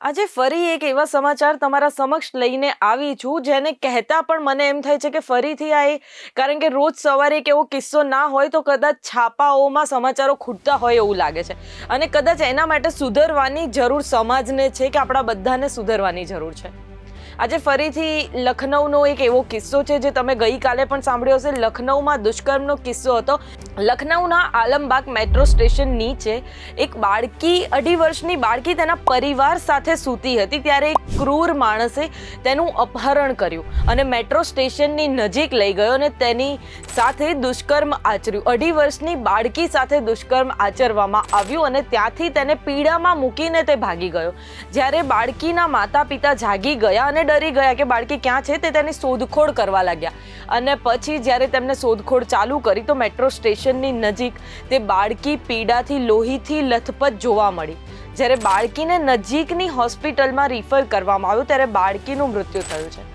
આજે ફરી એક એવા સમાચાર તમારા સમક્ષ લઈને આવી છું જેને કહેતા પણ મને એમ થાય છે કે ફરીથી કારણ કે રોજ સવારે એક એવો કિસ્સો ના હોય તો કદાચ છાપાઓમાં સમાચારો ખૂટતા હોય એવું લાગે છે અને કદાચ એના માટે સુધરવાની જરૂર સમાજને છે કે આપણા બધાને સુધરવાની જરૂર છે। આજે ફરીથી લખનૌનો એક એવો કિસ્સો છે જે તમે ગઈકાલે પણ સાંભળ્યો હશે। લખનૌમાં દુષ્કર્મનો કિસ્સો હતો। લખનૌના આલમબાગ મેટ્રો સ્ટેશન નીચે એક બાળકી 2.5 વર્ષની બાળકી તેના પરિવાર સાથે સૂતી હતી ત્યારે એક ક્રૂર માણસે તેનું અપહરણ કર્યું અને મેટ્રો સ્ટેશનની નજીક લઈ ગયો અને તેની સાથે દુષ્કર્મ આચર્યું। 2.5 વર્ષની બાળકી સાથે દુષ્કર્મ આચરવામાં આવ્યું અને ત્યાંથી તેને પીડામાં મૂકીને તે ભાગી ગયો। જ્યારે બાળકીના માતા પિતા જાગી ગયા અને ડરી ગયા કે બાળકી ક્યાં છે તે તેની શોધખોળ કરવા લાગ્યા અને પછી જ્યારે તેમને શોધખોળ ચાલુ કરી તો મેટ્રો સ્ટેશનની નજીક તે બાળકી પીડાથી લોહીથી લથપથ જોવા મળી। જ્યારે બાળકીને નજીકની હોસ્પિટલમાં રિફર કરવામાં આવ્યું ત્યારે બાળકીનું મૃત્યુ થયું છે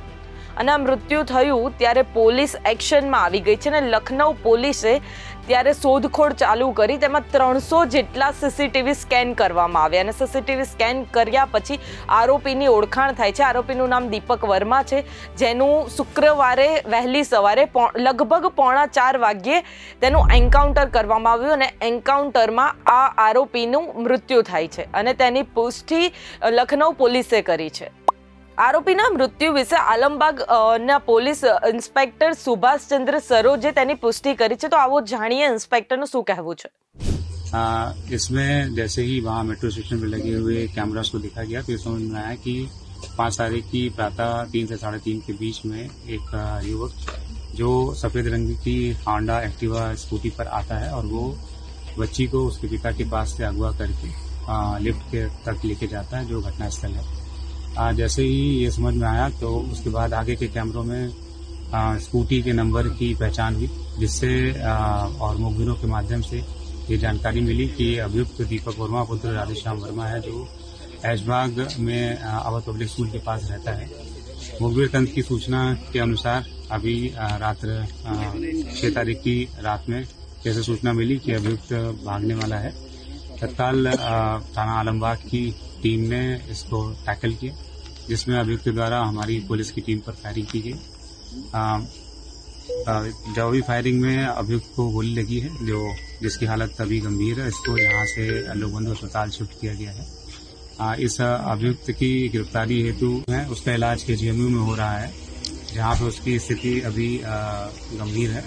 અને આ મૃત્યુ થયું ત્યારે પોલીસ એક્શનમાં આવી ગઈ છે અને લખનૌ પોલીસે ત્યારે શોધખોળ ચાલુ કરી। તેમાં 300 જેટલા સીસીટીવી સ્કેન કરવામાં આવ્યા અને સીસીટીવી સ્કેન કર્યા પછી આરોપીની ઓળખાણ થાય છે। આરોપીનું નામ દીપક વર્મા છે જેનું શુક્રવારે વહેલી સવારે લગભગ 3:45 વાગ્યે તેનું એન્કાઉન્ટર કરવામાં આવ્યું અને એન્કાઉન્ટરમાં આ આરોપીનું મૃત્યુ થાય છે અને તેની પુષ્ટિ લખનૌ પોલીસે કરી છે। આરોપીના મૃત્યુ વિશે આલમબાગ ના પોલીસ ઇન્સ્પેક્ટર સુભાષચંદ્ર સરોજે તેની પુષ્ટિ કરી છે। તો આવો જાણીએ ઇન્સ્પેક્ટરનું શું કહેવું છે। इसमें जैसे ही वहाँ मेट्रो स्टेशन पर लगे हुए कैमरास को देखा गया तो ये समझ में आया कि 5 तारीख की प्रातः 3 से 3:30 के बीच में एक युवक जो सफेद रंग की होंडा एक्टिवा स्कूटी पर आता है और वो बच्ची को उसके पिता के पास से अगवा करके लिफ्ट के तक लेके जाता है जो घटना स्थल है। जैसे ही ये समझ में आया तो उसके बाद आगे के कैमरों में स्कूटी के नंबर की पहचान हुई जिससे और मुखबिरों के माध्यम से ये जानकारी मिली कि अभियुक्त दीपक वर्मा पुत्र राधेश्याम वर्मा है जो ऐशबाग में अवध पब्लिक स्कूल के पास रहता है। मुखबिर तंत्र की सूचना के अनुसार अभी रात्र 6 तारीख की रात में जैसे सूचना मिली कि अभियुक्त भागने वाला है, तत्काल थाना आलमबाग की टीम ने इसको टैकल किया जिसमें अभियुक्त द्वारा हमारी पुलिस की टीम पर फायरिंग की गई। जवाबी फायरिंग में अभियुक्त को गोली लगी है जिसकी हालत अभी गंभीर है। इसको यहाँ से लोकबंधु अस्पताल शिफ्ट किया गया है। इस अभियुक्त की गिरफ्तारी हेतु उसका इलाज KGMU में हो रहा है जहाँ पे उसकी स्थिति अभी गंभीर है।